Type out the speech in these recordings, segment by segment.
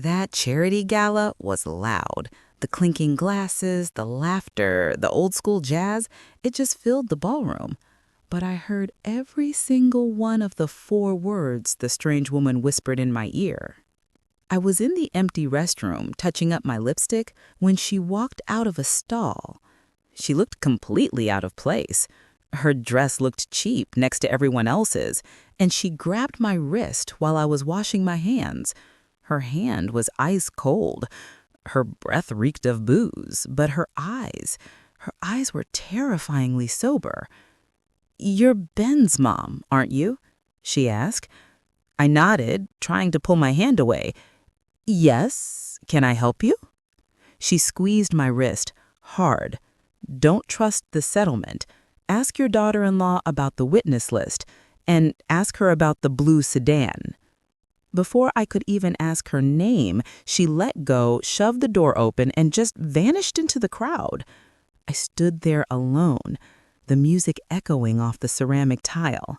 That charity gala was loud. The clinking glasses, the laughter, the old school jazz, it just filled the ballroom. But I heard every single one of the 4 words the strange woman whispered in my ear. I was in the empty restroom, touching up my lipstick, when she walked out of a stall. She looked completely out of place. Her dress looked cheap next to everyone else's, and she grabbed my wrist while I was washing my hands. Her hand was ice cold. Her breath reeked of booze, but her eyes were terrifyingly sober. "You're Ben's mom, aren't you?" she asked. I nodded, trying to pull my hand away. "Yes, can I help you?" She squeezed my wrist hard. "Don't trust the settlement. Ask your daughter-in-law about the witness list, and ask her about the blue sedan." Before I could even ask her name, she let go, shoved the door open, and just vanished into the crowd. I stood there alone, the music echoing off the ceramic tile.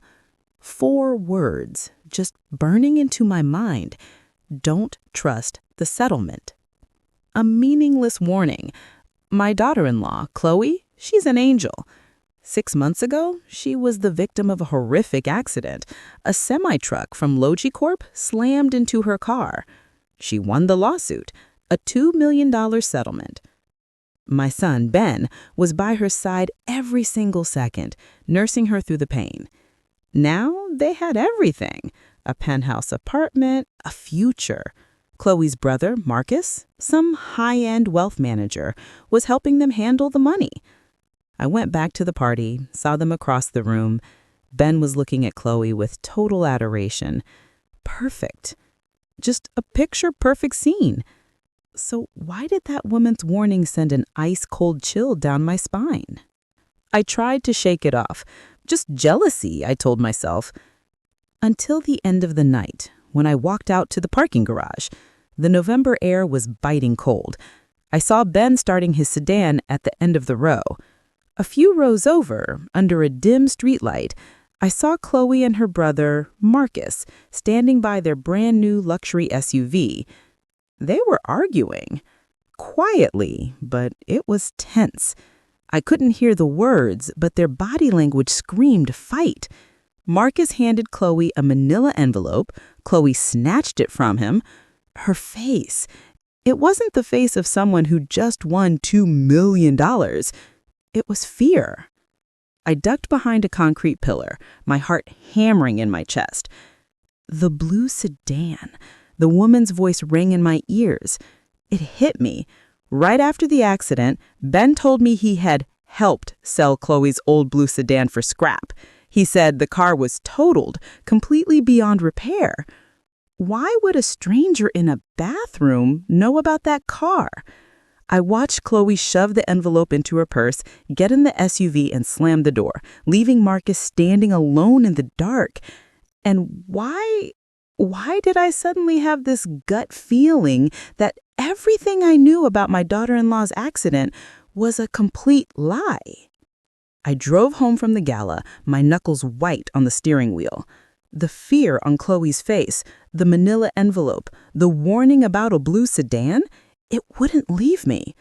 4 words just burning into my mind. Don't trust the settlement. A meaningless warning. My daughter-in-law, Chloe, she's an angel. 6 months ago, she was the victim of a horrific accident. A semi-truck from Logicorp slammed into her car. She won the lawsuit, a $2 million settlement. My son, Ben, was by her side every single second, nursing her through the pain. Now they had everything: a penthouse apartment, a future. Chloe's brother, Marcus, some high-end wealth manager, was helping them handle the money. I went back to the party, saw them across the room. Ben was looking at Chloe with total adoration. Perfect. Just a picture-perfect scene. So why did that woman's warning send an ice-cold chill down my spine? I tried to shake it off. Just jealousy, I told myself. Until the end of the night, when I walked out to the parking garage. The November air was biting cold. I saw Ben starting his sedan at the end of the row. A few rows over, under a dim streetlight, I saw Chloe and her brother, Marcus, standing by their brand-new luxury SUV. They were arguing. Quietly, but it was tense. I couldn't hear the words, but their body language screamed fight. Marcus handed Chloe a manila envelope. Chloe snatched it from him. Her face. It wasn't the face of someone who just won $2 million. It was fear. I ducked behind a concrete pillar, my heart hammering in my chest. The blue sedan. The woman's voice rang in my ears. It hit me. Right after the accident, Ben told me he had helped sell Chloe's old blue sedan for scrap. He said the car was totaled, completely beyond repair. Why would a stranger in a bathroom know about that car? I watched Chloe shove the envelope into her purse, get in the SUV, and slam the door, leaving Marcus standing alone in the dark. And why did I suddenly have this gut feeling that everything I knew about my daughter-in-law's accident was a complete lie? I drove home from the gala, my knuckles white on the steering wheel. The fear on Chloe's face, the manila envelope, the warning about a blue sedan, it wouldn't leave me.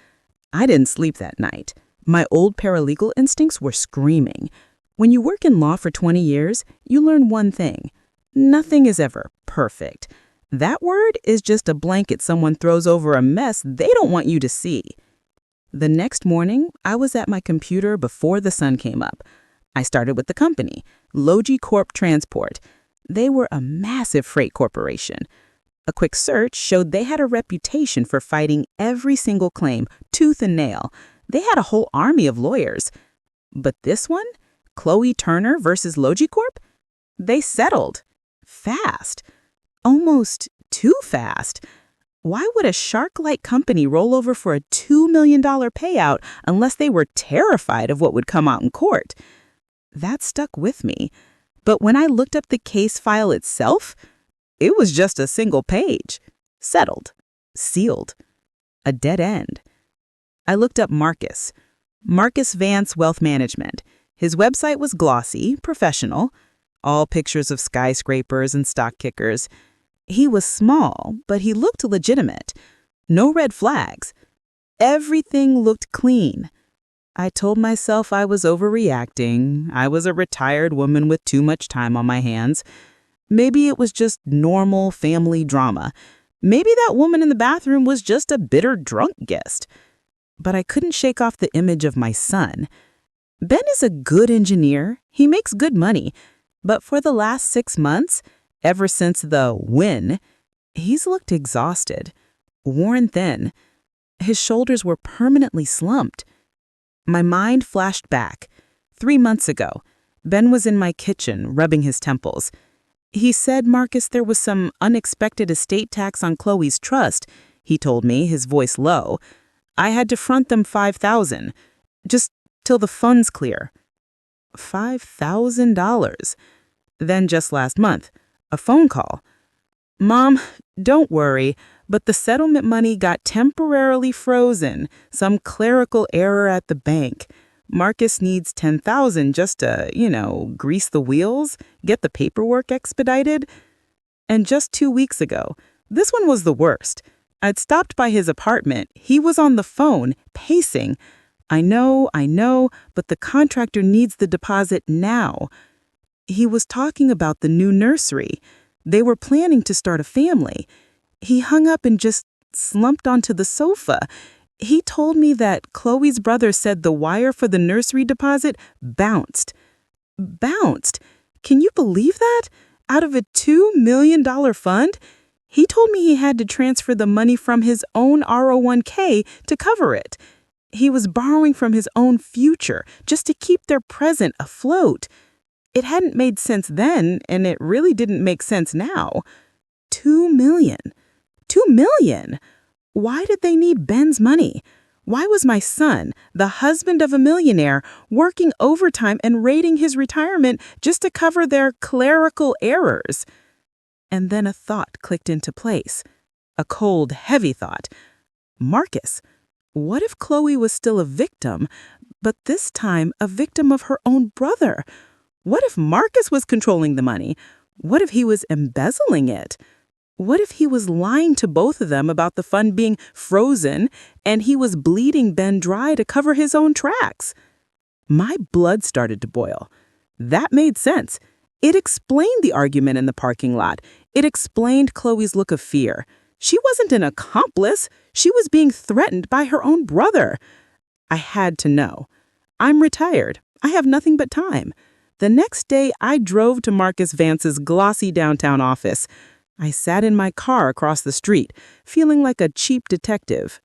I didn't sleep that night. My old paralegal instincts were screaming. When you work in law for 20 years, you learn one thing. Nothing is ever perfect. That word is just a blanket someone throws over a mess they don't want you to see. The next morning, I was at my computer before the sun came up. I started with the company, Logicorp Transport. They were a massive freight corporation. A quick search showed they had a reputation for fighting every single claim, tooth and nail. They had a whole army of lawyers. But this one, Chloe Turner versus Logicorp, they settled. Fast. Almost too fast. Why would a shark-like company roll over for a $2 million payout unless they were terrified of what would come out in court? That stuck with me. But when I looked up the case file itself, it was just a single page. Settled. Sealed. A dead end. I looked up Marcus. Marcus Vance Wealth Management. His website was glossy, professional. All pictures of skyscrapers and stock kickers. He was small, but he looked legitimate. No red flags. Everything looked clean. I told myself I was overreacting. I was a retired woman with too much time on my hands. Maybe it was just normal family drama. Maybe that woman in the bathroom was just a bitter drunk guest. But I couldn't shake off the image of my son. Ben is a good engineer. He makes good money. But for the last 6 months, ever since the win, he's looked exhausted, worn thin. His shoulders were permanently slumped. My mind flashed back. 3 months ago, Ben was in my kitchen, rubbing his temples. He said, Marcus, there was some unexpected estate tax on Chloe's trust. He told me, his voice low. I had to front them $5,000, just till the funds clear. $5,000. Then just last month, a phone call. Mom, don't worry, but the settlement money got temporarily frozen. Some clerical error at the bank. Marcus needs $10,000 just to, grease the wheels, get the paperwork expedited. And just 2 weeks ago, this one was the worst. I'd stopped by his apartment. He was on the phone, pacing. I know, but the contractor needs the deposit now. He was talking about the new nursery. They were planning to start a family. He hung up and just slumped onto the sofa. He told me that Chloe's brother said the wire for the nursery deposit bounced. Bounced? Can you believe that? Out of a $2 million fund? He told me he had to transfer the money from his own R01k to cover it. He was borrowing from his own future just to keep their present afloat. It hadn't made sense then, and it really didn't make sense now. $2 million. $2 million? Why did they need Ben's money? Why was my son, the husband of a millionaire, working overtime and raiding his retirement just to cover their clerical errors? And then a thought clicked into place. A cold, heavy thought. Marcus, what if Chloe was still a victim, but this time a victim of her own brother? What if Marcus was controlling the money? What if he was embezzling it? What if he was lying to both of them about the fund being frozen and he was bleeding Ben dry to cover his own tracks? My blood started to boil. That made sense. It explained the argument in the parking lot. It explained Chloe's look of fear. She wasn't an accomplice. She was being threatened by her own brother. I had to know. I'm retired. I have nothing but time. The next day, I drove to Marcus Vance's glossy downtown office. I sat in my car across the street, feeling like a cheap detective.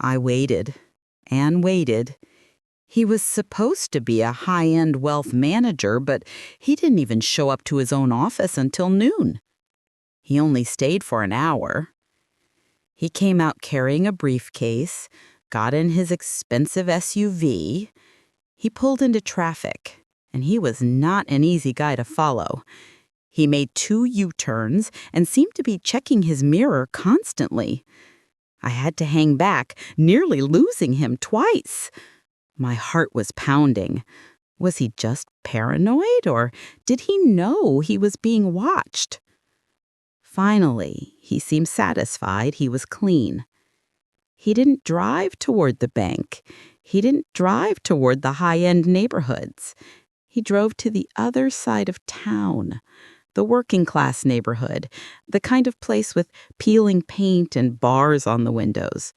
I waited and waited. He was supposed to be a high-end wealth manager, but he didn't even show up to his own office until noon. He only stayed for an hour. He came out carrying a briefcase, got in his expensive SUV. He pulled into traffic, and he was not an easy guy to follow. He made 2 U-turns and seemed to be checking his mirror constantly. I had to hang back, nearly losing him twice. My heart was pounding. Was he just paranoid, or did he know he was being watched? Finally, he seemed satisfied he was clean. He didn't drive toward the bank. He didn't drive toward the high-end neighborhoods. He drove to the other side of town, the working-class neighborhood, the kind of place with peeling paint and bars on the windows.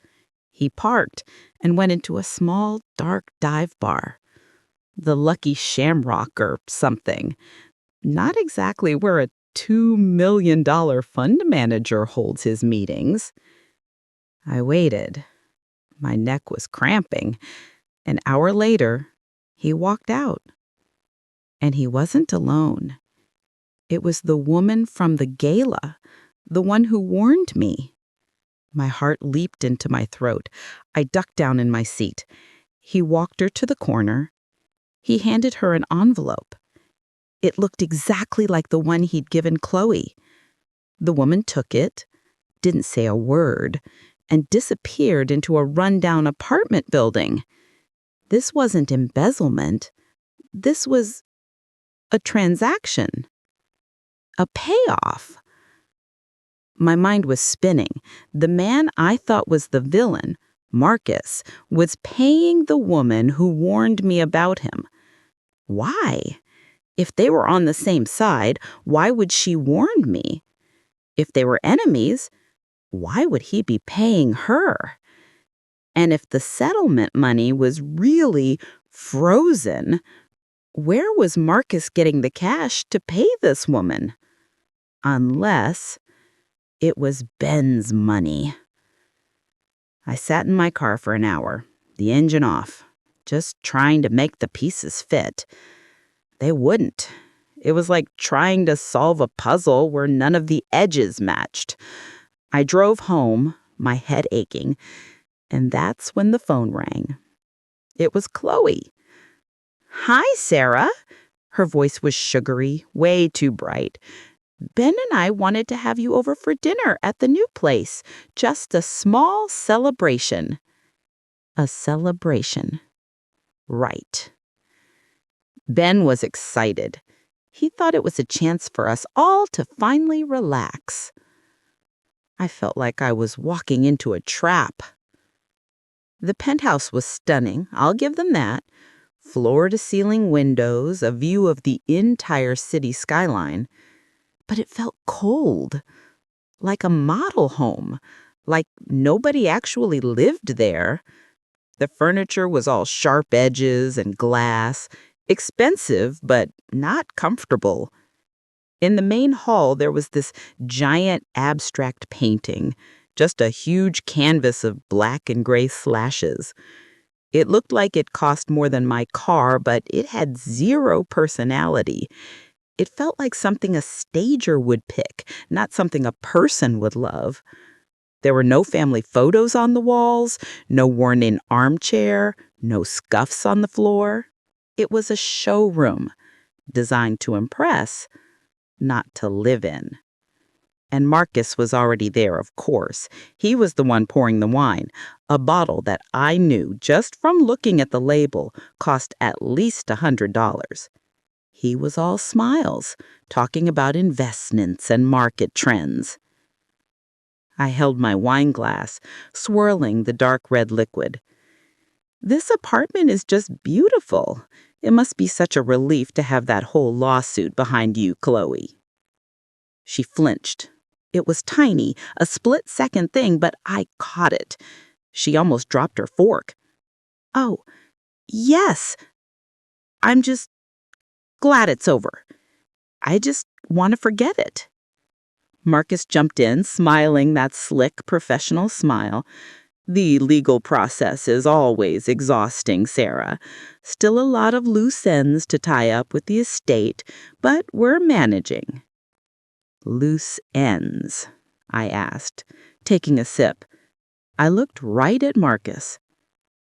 He parked and went into a small, dark dive bar. The Lucky Shamrock or something. Not exactly where a $2 million fund manager holds his meetings. I waited. My neck was cramping. An hour later, he walked out. And he wasn't alone. It was the woman from the gala, the one who warned me. My heart leaped into my throat. I ducked down in my seat. He walked her to the corner. He handed her an envelope. It looked exactly like the one he'd given Chloe. The woman took it, didn't say a word, and disappeared into a rundown apartment building. This wasn't embezzlement. This was a transaction. A payoff. My mind was spinning. The man I thought was the villain, Marcus, was paying the woman who warned me about him. Why? If they were on the same side, why would she warn me? If they were enemies, why would he be paying her? And if the settlement money was really frozen, where was Marcus getting the cash to pay this woman? Unless it was Ben's money. I sat in my car for an hour, the engine off, just trying to make the pieces fit. They wouldn't. It was like trying to solve a puzzle where none of the edges matched. I drove home, my head aching, and that's when the phone rang. It was Chloe. "Hi, Sarah." Her voice was sugary, way too bright. "Ben and I wanted to have you over for dinner at the new place. Just a small celebration." A celebration. Right. Ben was excited. He thought it was a chance for us all to finally relax. I felt like I was walking into a trap. The penthouse was stunning, I'll give them that. Floor-to-ceiling windows, a view of the entire city skyline. But it felt cold, like a model home, like nobody actually lived there. The furniture was all sharp edges and glass, expensive but not comfortable. In the main hall, there was this giant abstract painting, just a huge canvas of black and gray slashes. It looked like it cost more than my car, but it had zero personality. It felt like something a stager would pick, not something a person would love. There were no family photos on the walls, no worn-in armchair, no scuffs on the floor. It was a showroom, designed to impress, not to live in. And Marcus was already there, of course. He was the one pouring the wine, a bottle that I knew, just from looking at the label, cost at least $100. He was all smiles, talking about investments and market trends. I held my wine glass, swirling the dark red liquid. "This apartment is just beautiful. It must be such a relief to have that whole lawsuit behind you, Chloe." She flinched. It was tiny, a split-second thing, but I caught it. She almost dropped her fork. "Oh, yes. I'm just glad it's over. I just want to forget it." Marcus jumped in, smiling that slick, professional smile. "The legal process is always exhausting, Sarah. Still a lot of loose ends to tie up with the estate, but we're managing." "Loose ends?" I asked, taking a sip. I looked right at Marcus.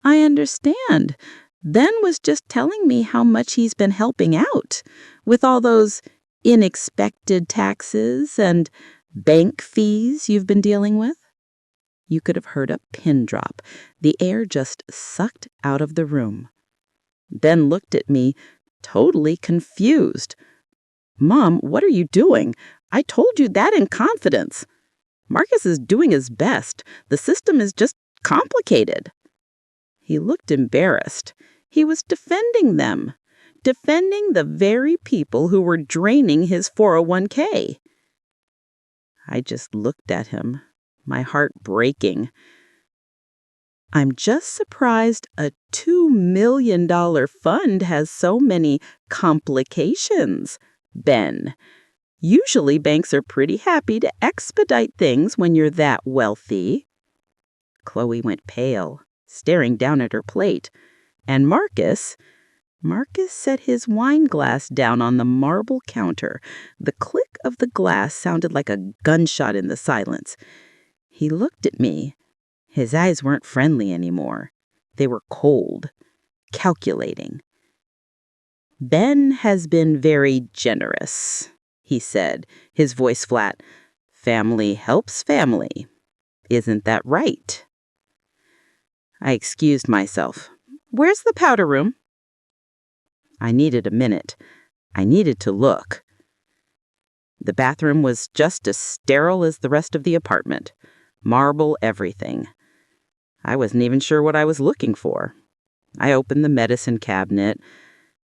"I understand. Ben was just telling me how much he's been helping out with all those unexpected taxes and bank fees you've been dealing with." You could have heard a pin drop. The air just sucked out of the room. Ben looked at me, totally confused. "Mom, what are you doing? I told you that in confidence. Marcus is doing his best. The system is just complicated." He looked embarrassed. He was defending them, defending the very people who were draining his 401k. I just looked at him, my heart breaking. "I'm just surprised a $2 million fund has so many complications, Ben. Usually banks are pretty happy to expedite things when you're that wealthy." Chloe went pale, staring down at her plate. And Marcus set his wine glass down on the marble counter. The click of the glass sounded like a gunshot in the silence. He looked at me. His eyes weren't friendly anymore. They were cold, calculating. "Ben has been very generous," he said, his voice flat. "Family helps family. Isn't that right?" I excused myself. "Where's the powder room?" I needed a minute. I needed to look. The bathroom was just as sterile as the rest of the apartment. Marble everything. I wasn't even sure what I was looking for. I opened the medicine cabinet.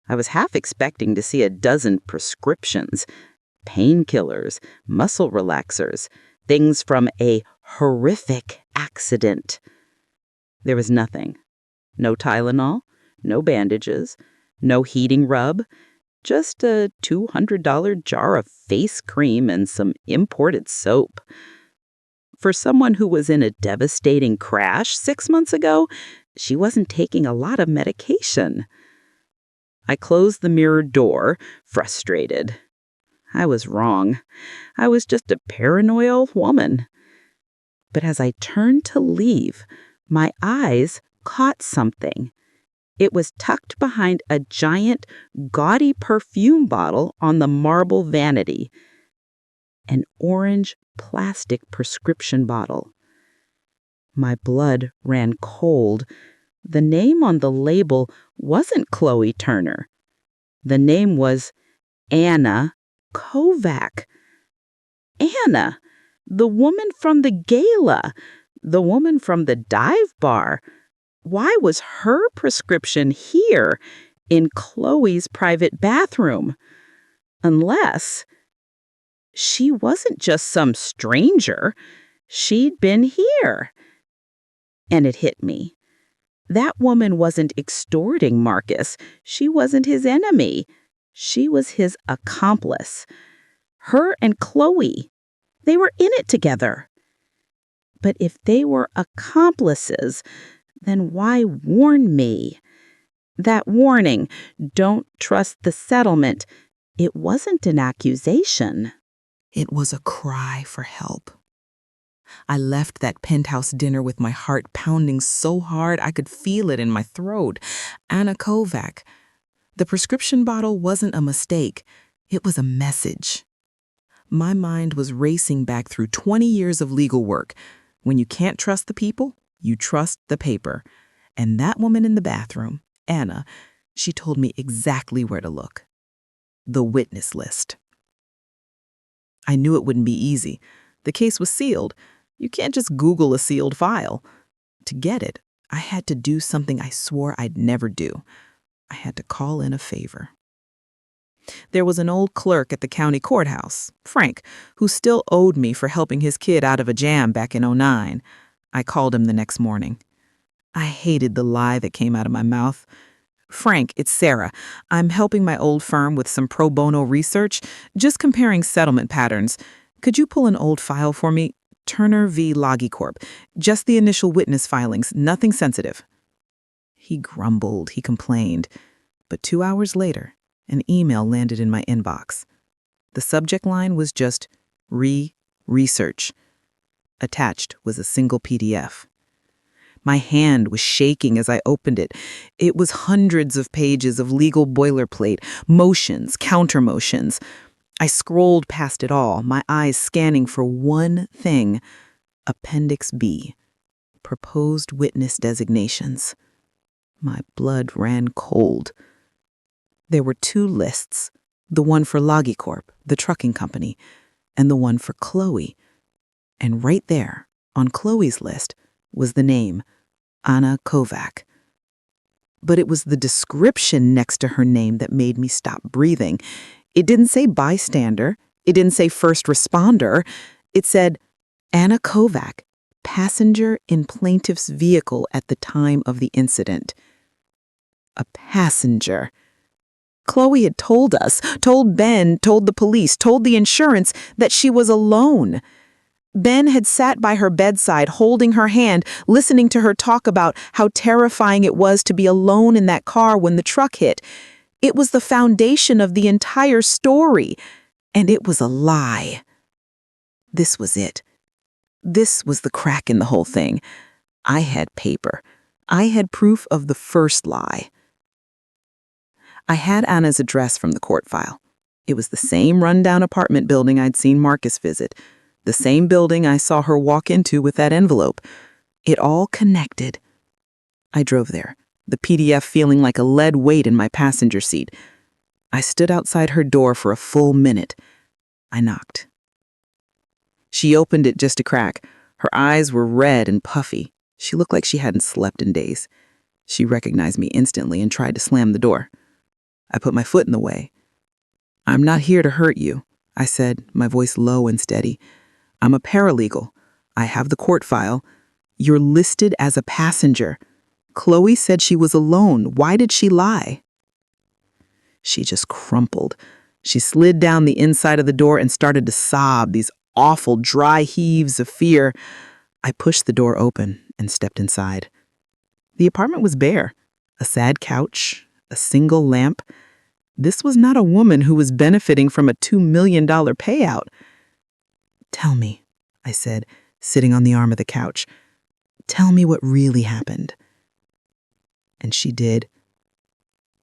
I was half expecting to see a dozen prescriptions, painkillers, muscle relaxers, things from a horrific accident. There was nothing. No Tylenol, no bandages, no heating rub, just a $200 jar of face cream and some imported soap. For someone who was in a devastating crash 6 months ago, she wasn't taking a lot of medication. I closed the mirrored door, frustrated. I was wrong. I was just a paranoid woman. But as I turned to leave, my eyes caught something. It was tucked behind a giant, gaudy perfume bottle on the marble vanity. An orange plastic prescription bottle. My blood ran cold. The name on the label wasn't Chloe Turner. The name was Anna Kovac. Anna, the woman from the gala, the woman from the dive bar. Why was her prescription here in Chloe's private bathroom? Unless she wasn't just some stranger. She'd been here. And it hit me. That woman wasn't extorting Marcus. She wasn't his enemy. She was his accomplice. Her and Chloe, they were in it together. But if they were accomplices, then why warn me? That warning, don't trust the settlement, it wasn't an accusation. It was a cry for help. I left that penthouse dinner with my heart pounding so hard I could feel it in my throat. Anna Kovac. The prescription bottle wasn't a mistake. It was a message. My mind was racing back through 20 years of legal work. When you can't trust the people, you trust the paper. And that woman in the bathroom, Anna, she told me exactly where to look. The witness list. I knew it wouldn't be easy. The case was sealed. You can't just Google a sealed file. To get it, I had to do something I swore I'd never do. I had to call in a favor. There was an old clerk at the county courthouse, Frank, who still owed me for helping his kid out of a jam back in '09. I called him the next morning. I hated the lie that came out of my mouth. Frank, it's Sarah. I'm helping my old firm with some pro bono research, just comparing settlement patterns. Could you pull an old file for me? Turner v. Logie Corp. Just the initial witness filings, nothing sensitive. He grumbled, he complained. But 2 hours later, an email landed in my inbox. The subject line was just research. Attached was a single PDF. My hand was shaking as I opened it. It was hundreds of pages of legal boilerplate, motions, counter-motions. I scrolled past it all, my eyes scanning for one thing. Appendix B. Proposed witness designations. My blood ran cold. There were 2 lists, the one for Logie Corp, the trucking company, and the one for Chloe. And right there, on Chloe's list, was the name, Anna Kovac. But it was the description next to her name that made me stop breathing. It didn't say bystander. It didn't say first responder. It said, Anna Kovac, passenger in plaintiff's vehicle at the time of the incident. A passenger. Chloe had told us, told Ben, told the police, told the insurance that she was alone. Ben had sat by her bedside, holding her hand, listening to her talk about how terrifying it was to be alone in that car when the truck hit. It was the foundation of the entire story, and it was a lie. This was it. This was the crack in the whole thing. I had paper. I had proof of the first lie. I had Anna's address from the court file. It was the same rundown apartment building I'd seen Marcus visit, the same building I saw her walk into with that envelope. It all connected. I drove there, the PDF feeling like a lead weight in my passenger seat. I stood outside her door for a full minute. I knocked. She opened it just a crack. Her eyes were red and puffy. She looked like she hadn't slept in days. She recognized me instantly and tried to slam the door. I put my foot in the way. "I'm not here to hurt you," I said, my voice low and steady. "I'm a paralegal. I have the court file. You're listed as a passenger. Chloe said she was alone. Why did she lie?" She just crumpled. She slid down the inside of the door and started to sob, these awful dry heaves of fear. I pushed the door open and stepped inside. The apartment was bare. A sad couch, a single lamp. This was not a woman who was benefiting from a $2 million payout. "Tell me," I said, sitting on the arm of the couch. "Tell me what really happened." And she did.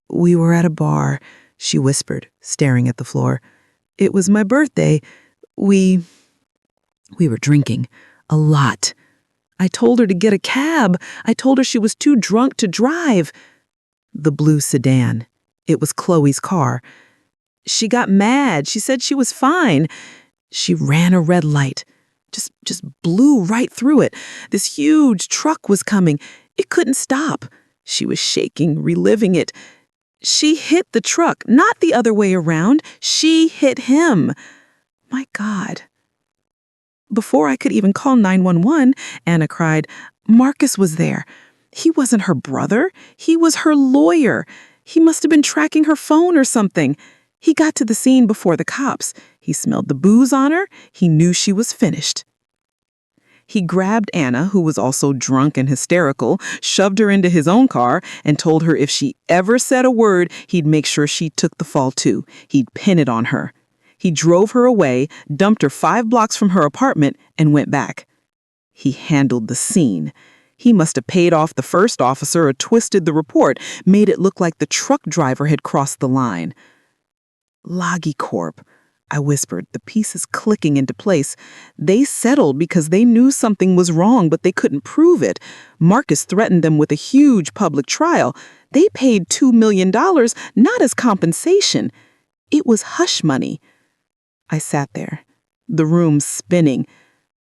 "We were at a bar," she whispered, staring at the floor. "It was my birthday. We were drinking. A lot. I told her to get a cab. I told her she was too drunk to drive." The blue sedan. It was Chloe's car. "She got mad. She said she was fine. She ran a red light. Just blew right through it. This huge truck was coming. It couldn't stop. She was shaking, reliving it. She hit the truck, not the other way around. She hit him. My God." Before I could even call 911, Anna cried, "Marcus was there. He wasn't her brother. He was her lawyer. He must have been tracking her phone or something. He got to the scene before the cops. He smelled the booze on her. He knew she was finished." He grabbed Anna, who was also drunk and hysterical, shoved her into his own car, and told her if she ever said a word, he'd make sure she took the fall too. He'd pin it on her. He drove her away, dumped her 5 blocks from her apartment, and went back. He handled the scene. He must have paid off the first officer or twisted the report, made it look like the truck driver had crossed the line. "Loggy Corp," I whispered, the pieces clicking into place. "They settled because they knew something was wrong, but they couldn't prove it. Marcus threatened them with a huge public trial. They paid $2 million, not as compensation. It was hush money." I sat there, the room spinning.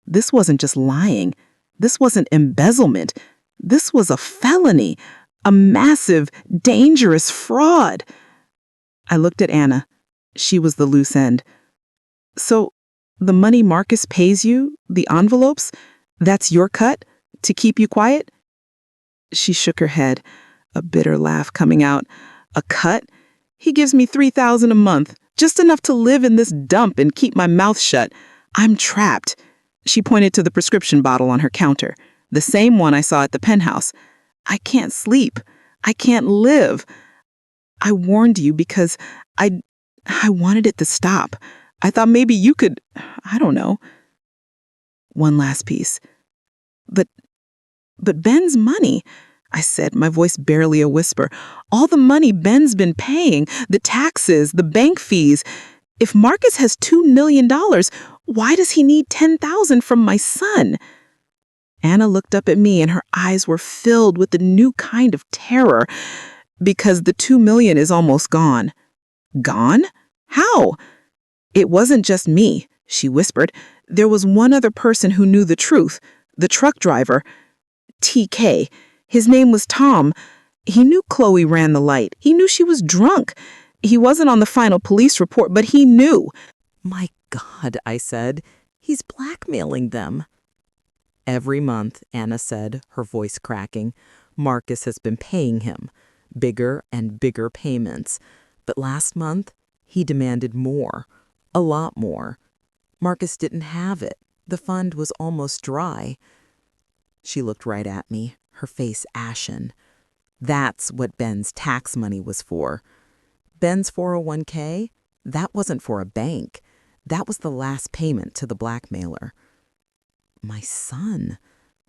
This wasn't just lying. This wasn't embezzlement. This was a felony, a massive, dangerous fraud. I looked at Anna. She was the loose end. "So, the money Marcus pays you, the envelopes, that's your cut to keep you quiet?" She shook her head, a bitter laugh coming out. "A cut? He gives me $3,000 a month, just enough to live in this dump and keep my mouth shut. I'm trapped." She pointed to the prescription bottle on her counter, the same one I saw at the penthouse. "I can't sleep. I can't live. I warned you because I wanted it to stop. I thought maybe you could, I don't know." One last piece. But Ben's money," I said, my voice barely a whisper. "All the money Ben's been paying, the taxes, the bank fees. If Marcus has $2 million, why does he need $10,000 from my son?" Anna looked up at me and her eyes were filled with a new kind of terror. "Because the $2 million is almost gone." "Gone? How?" "It wasn't just me," she whispered. "There was one other person who knew the truth, the truck driver. TK. His name was Tom. He knew Chloe ran the light. He knew she was drunk. He wasn't on the final police report, but he knew." "My God," I said, "he's blackmailing them." "Every month," Anna said, her voice cracking, "Marcus has been paying him. Bigger and bigger payments. But last month, he demanded more. A lot more. Marcus didn't have it. The fund was almost dry." She looked right at me, her face ashen. "That's what Ben's tax money was for. Ben's 401k, that wasn't for a bank. That was the last payment to the blackmailer." My son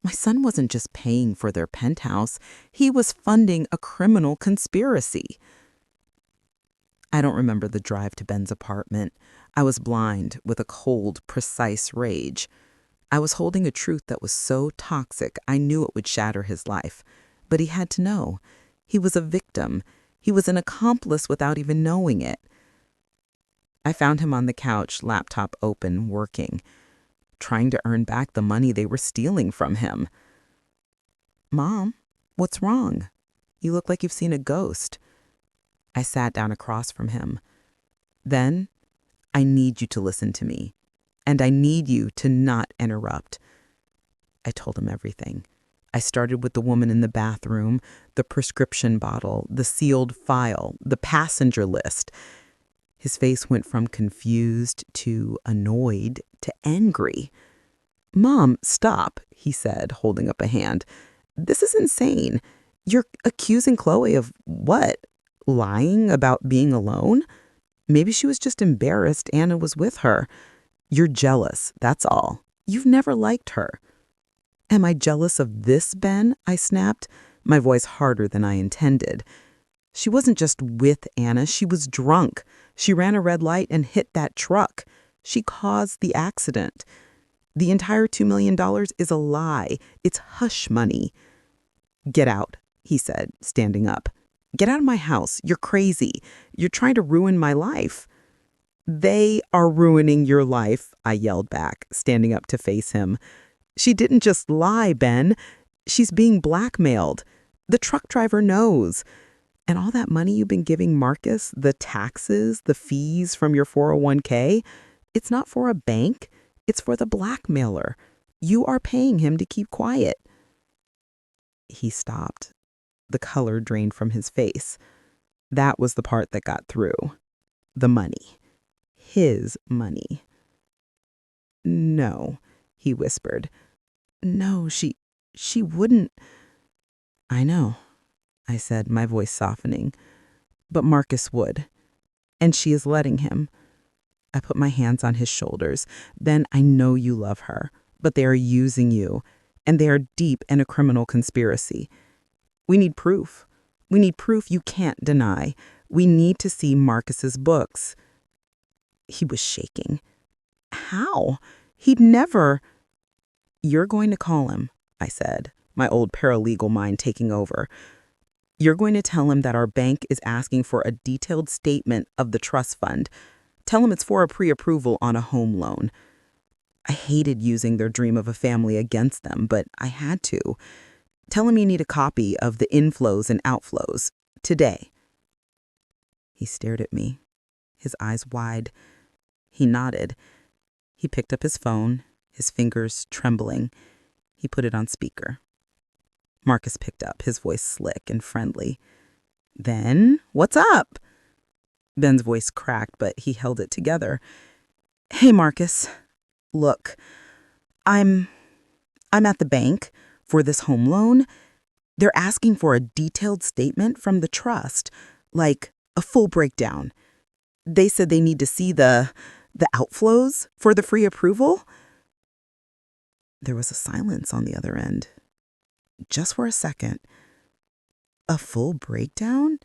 wasn't just paying for their penthouse. He was funding a criminal conspiracy. I don't remember the drive to Ben's apartment. I was blind with a cold, precise rage. I was holding a truth that was so toxic I knew it would shatter his life. But he had to know. He was a victim. He was an accomplice without even knowing it. I found him on the couch, laptop open, working, trying to earn back the money they were stealing from him. "Mom, what's wrong? You look like you've seen a ghost." I sat down across from him. "Then, I need you to listen to me, and I need you to not interrupt." I told him everything. I started with the woman in the bathroom, the prescription bottle, the sealed file, the passenger list. His face went from confused to annoyed to angry. "Mom, stop," he said, holding up a hand. "This is insane. You're accusing Chloe of what? Lying about being alone? Maybe she was just embarrassed Anna was with her. You're jealous, that's all. You've never liked her." "Am I jealous of this, Ben?" I snapped, my voice harder than I intended. "She wasn't just with Anna, she was drunk. She ran a red light and hit that truck. She caused the accident. The entire $2 million is a lie. It's hush money." "Get out," he said, standing up. "Get out of my house. You're crazy. You're trying to ruin my life." "They are ruining your life," I yelled back, standing up to face him. "She didn't just lie, Ben. She's being blackmailed. The truck driver knows. And all that money you've been giving Marcus, the taxes, the fees from your 401k, it's not for a bank. It's for the blackmailer. You are paying him to keep quiet." He stopped. The color drained from his face. That was the part that got through. The money. His money. "No," he whispered. "No, she wouldn't." "I know," I said, my voice softening. "But Marcus would. And she is letting him." I put my hands on his shoulders. "Ben, I know you love her, but they are using you, and they are deep in a criminal conspiracy. We need proof. We need proof you can't deny. We need to see Marcus's books." He was shaking. "How? He'd never—" "You're going to call him," I said, my old paralegal mind taking over. "You're going to tell him that our bank is asking for a detailed statement of the trust fund. Tell him it's for a pre-approval on a home loan." I hated using their dream of a family against them, but I had to. "Tell him you need a copy of the inflows and outflows. Today." He stared at me, his eyes wide. He nodded. He picked up his phone, his fingers trembling. He put it on speaker. Marcus picked up, his voice slick and friendly. "Ben, what's up?" Ben's voice cracked, but he held it together. "Hey, Marcus. Look, I'm at the bank for this home loan. They're asking for a detailed statement from the trust, like a full breakdown. They said they need to see the outflows for the free approval." There was a silence on the other end. Just for a second. "A full breakdown?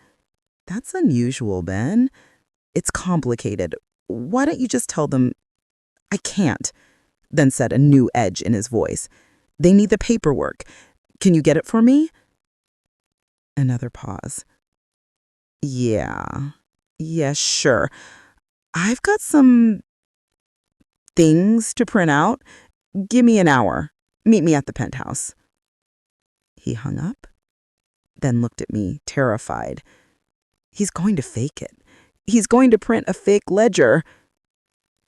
That's unusual, Ben. It's complicated. Why don't you just tell them—" "I can't," then said, a new edge in his voice. "They need the paperwork. Can you get it for me?" Another pause. Yeah, sure. I've got some things to print out. Give me an hour. Meet me at the penthouse." He hung up, then looked at me, terrified. He's going to fake it. He's going to print a fake ledger.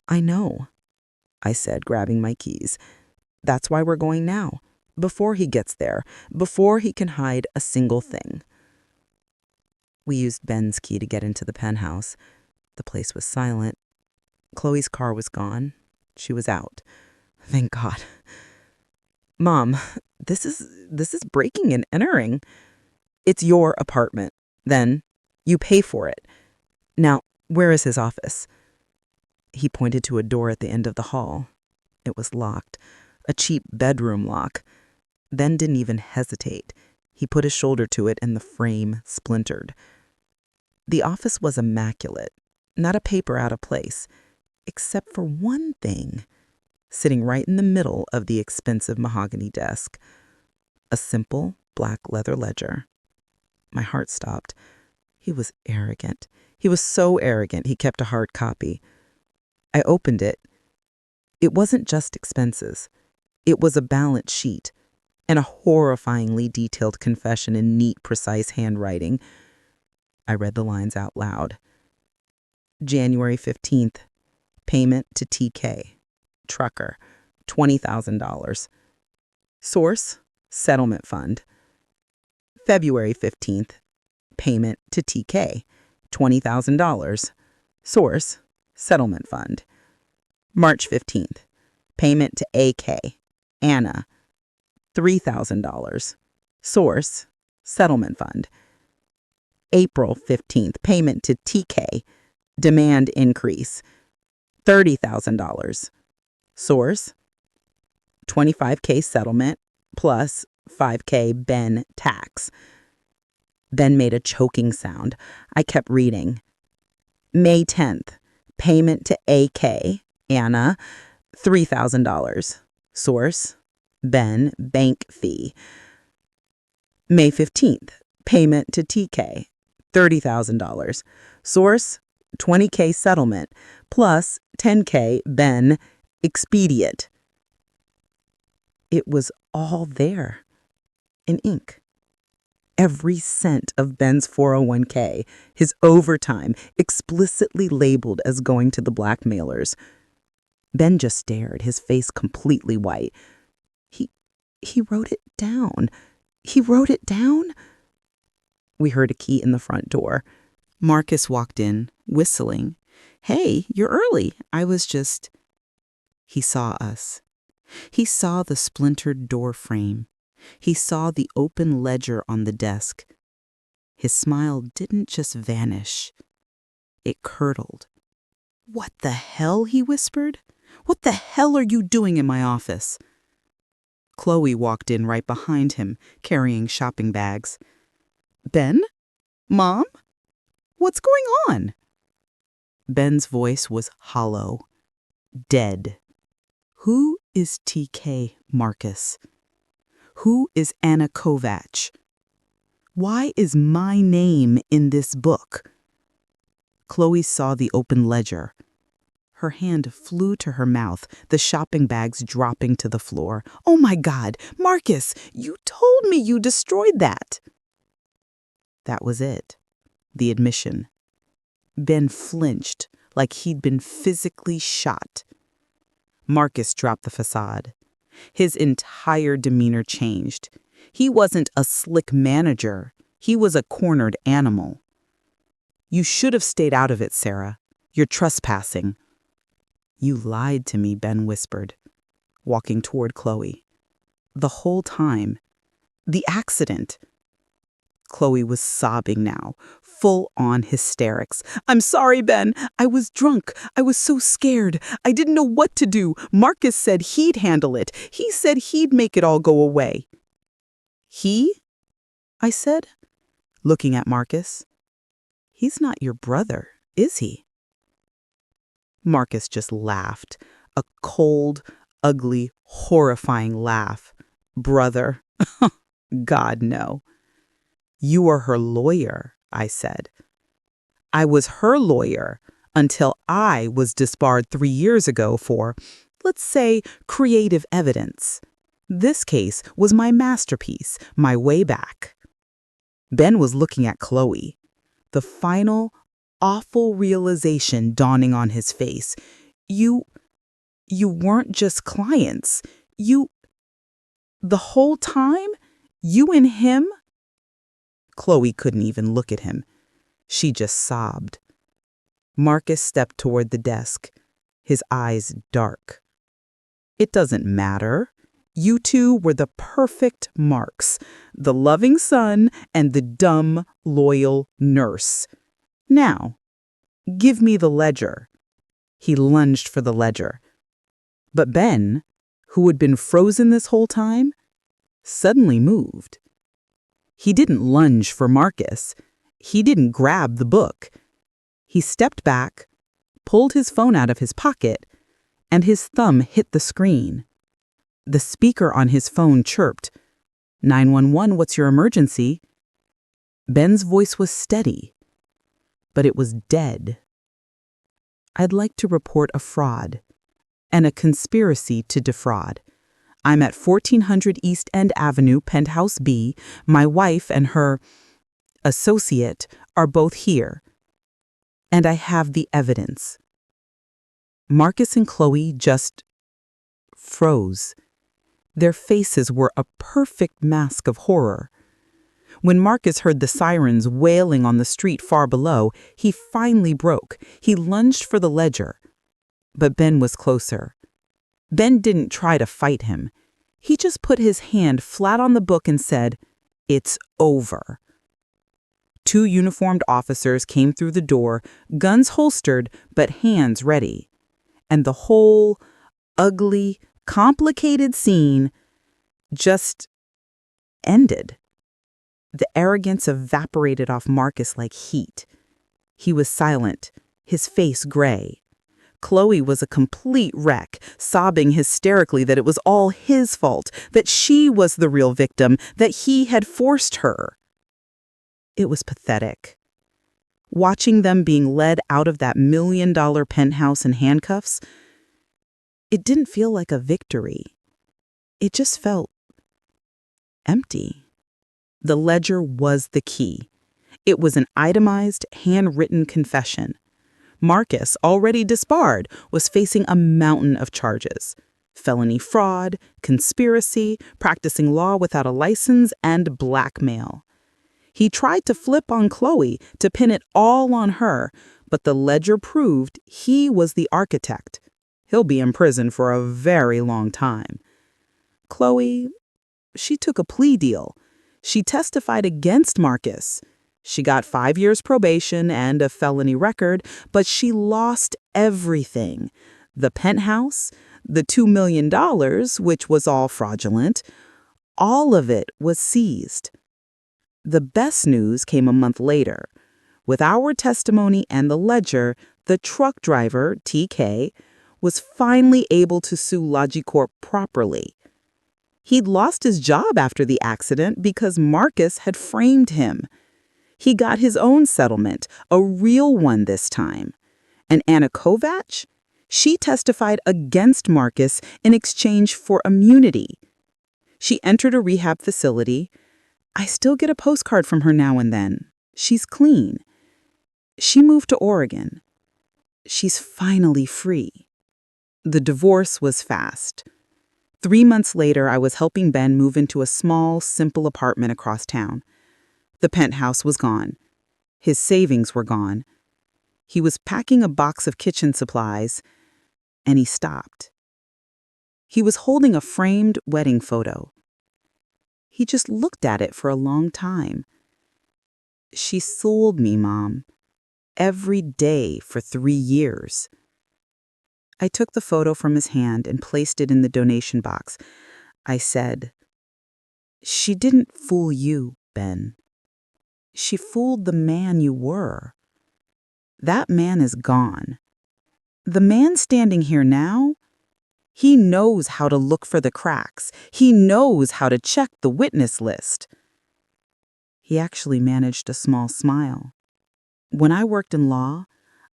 "I know," I said, grabbing my keys. "That's why we're going now, before he gets there, before he can hide a single thing." We used Ben's key to get into the penthouse. The place was silent. Chloe's car was gone. She was out. Thank God. "Mom, this is breaking and entering." "It's your apartment. Then you pay for it. Now, where is his office?" He pointed to a door at the end of the hall. It was locked, a cheap bedroom lock. Then didn't even hesitate. He put his shoulder to it and the frame splintered. The office was immaculate, not a paper out of place, except for one thing, sitting right in the middle of the expensive mahogany desk. A simple black leather ledger. My heart stopped. He was arrogant. He was so arrogant he kept a hard copy. I opened it. It wasn't just expenses. It was a balance sheet and a horrifyingly detailed confession in neat, precise handwriting. I read the lines out loud. January 15th, payment to TK, trucker, $20,000. Source, settlement fund. February 15th, payment to TK, $20,000. Source, settlement fund. March 15th, payment to AK, Anna, $3,000. Source, settlement fund. April 15th, payment to TK, demand increase, $30,000. Source, $25K settlement plus $5K Ben tax. Ben made a choking sound. I kept reading. May 10th, payment to AK, Anna, $3,000. Source, Ben, bank fee. May 15th, payment to TK, $30,000. Source, $20K settlement, plus $10K Ben, expedient. It was all there, in ink. Every cent of Ben's 401K, his overtime, explicitly labeled as going to the blackmailers. Ben just stared, his face completely white. He wrote it down. He wrote it down? We heard a key in the front door. Marcus walked in, whistling. "Hey, you're early. I was just..." He saw us. He saw the splintered door frame. He saw the open ledger on the desk. His smile didn't just vanish. It curdled. "What the hell?" he whispered. "What the hell are you doing in my office?" Chloe walked in right behind him, carrying shopping bags. "Ben? Mom? What's going on?" Ben's voice was hollow, dead. "Who is TK, Marcus? Who is Anna Kovac? Why is my name in this book?" Chloe saw the open ledger. Her hand flew to her mouth, the shopping bags dropping to the floor. "Oh my God, Marcus, you told me you destroyed that." That was it, the admission. Ben flinched like he'd been physically shot. Marcus dropped the facade. His entire demeanor changed. He wasn't a slick manager. He was a cornered animal. "You should have stayed out of it, Sarah. You're trespassing." "You lied to me," Ben whispered, walking toward Chloe. "The whole time. The accident." Chloe was sobbing now, full-on hysterics. "I'm sorry, Ben. I was drunk. I was so scared. I didn't know what to do. Marcus said he'd handle it. He said he'd make it all go away." "He?" I said, looking at Marcus. "He's not your brother, is he?" Marcus just laughed, a cold, ugly, horrifying laugh. "Brother? God, no." "You are her lawyer," I said. "I was her lawyer until I was disbarred 3 years ago for, let's say, creative evidence. This case was my masterpiece, my way back." Ben was looking at Chloe, the final, awful realization dawning on his face. You weren't just clients. The whole time? You and him?" Chloe couldn't even look at him. She just sobbed. Marcus stepped toward the desk, his eyes dark. "It doesn't matter. You two were the perfect marks, the loving son and the dumb, loyal nurse. Now, give me the ledger." He lunged for the ledger. But Ben, who had been frozen this whole time, suddenly moved. He didn't lunge for Marcus. He didn't grab the book. He stepped back, pulled his phone out of his pocket, and his thumb hit the screen. The speaker on his phone chirped, "911, what's your emergency?" Ben's voice was steady, but it was dead. I'd like to report a fraud and a conspiracy to defraud. I'm at 1400 East End Avenue, Penthouse B. My wife and her associate are both here, and I have the evidence." Marcus and Chloe just froze. Their faces were a perfect mask of horror. When Marcus heard the sirens wailing on the street far below, he finally broke. He lunged for the ledger. But Ben was closer. Ben didn't try to fight him. He just put his hand flat on the book and said, "It's over." Two uniformed officers came through the door, guns holstered but hands ready. And the whole ugly, complicated scene just ended. The arrogance evaporated off Marcus like heat. He was silent, his face gray. Chloe was a complete wreck, sobbing hysterically that it was all his fault, that she was the real victim, that he had forced her. It was pathetic. Watching them being led out of that $1 million penthouse in handcuffs, it didn't feel like a victory. It just felt empty. The ledger was the key. It was an itemized, handwritten confession. Marcus, already disbarred, was facing a mountain of charges: felony fraud, conspiracy, practicing law without a license, and blackmail. He tried to flip on Chloe to pin it all on her, but the ledger proved he was the architect. He'll be in prison for a very long time. Chloe, she took a plea deal. She testified against Marcus. She got 5 years probation and a felony record, but she lost everything. The penthouse, the $2 million, which was all fraudulent, all of it was seized. The best news came a month later. With our testimony and the ledger, the truck driver, TK, was finally able to sue Logicorp properly. He'd lost his job after the accident because Marcus had framed him. He got his own settlement, a real one this time. And Anna Kovac? She testified against Marcus in exchange for immunity. She entered a rehab facility. I still get a postcard from her now and then. She's clean. She moved to Oregon. She's finally free. The divorce was fast. 3 months later, I was helping Ben move into a small, simple apartment across town. The penthouse was gone. His savings were gone. He was packing a box of kitchen supplies, and he stopped. He was holding a framed wedding photo. He just looked at it for a long time. "She sold me, Mom. Every day for 3 years." I took the photo from his hand and placed it in the donation box. I said, "She didn't fool you, Ben. She fooled the man you were. That man is gone. The man standing here now, he knows how to look for the cracks. He knows how to check the witness list." He actually managed a small smile. When I worked in law,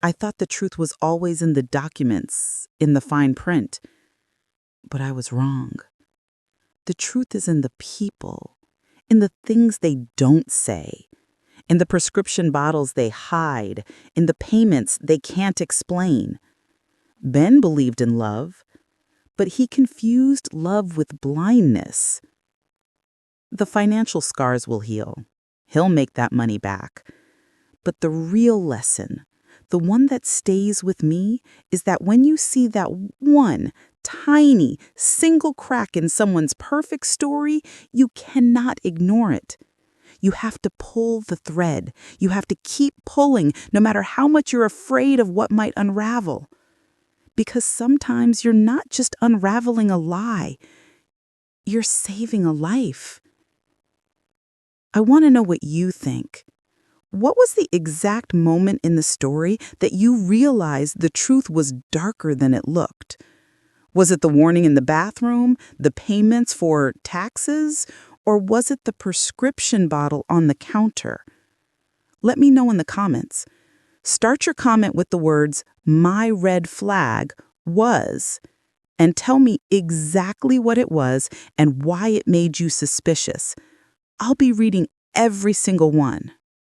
I thought the truth was always in the documents, in the fine print. But I was wrong. The truth is in the people, in the things they don't say, in the prescription bottles they hide, in the payments they can't explain. Ben believed in love, but he confused love with blindness. The financial scars will heal. He'll make that money back. But the real lesson, the one that stays with me, is that when you see that one tiny, single crack in someone's perfect story, you cannot ignore it. You have to pull the thread. You have to keep pulling, no matter how much you're afraid of what might unravel. Because sometimes you're not just unraveling a lie, you're saving a life. I want to know what you think. What was the exact moment in the story that you realized the truth was darker than it looked? Was it the warning in the bathroom, the payments for taxes, or was it the prescription bottle on the counter? Let me know in the comments. Start your comment with the words, "My red flag was," and tell me exactly what it was and why it made you suspicious. I'll be reading every single one.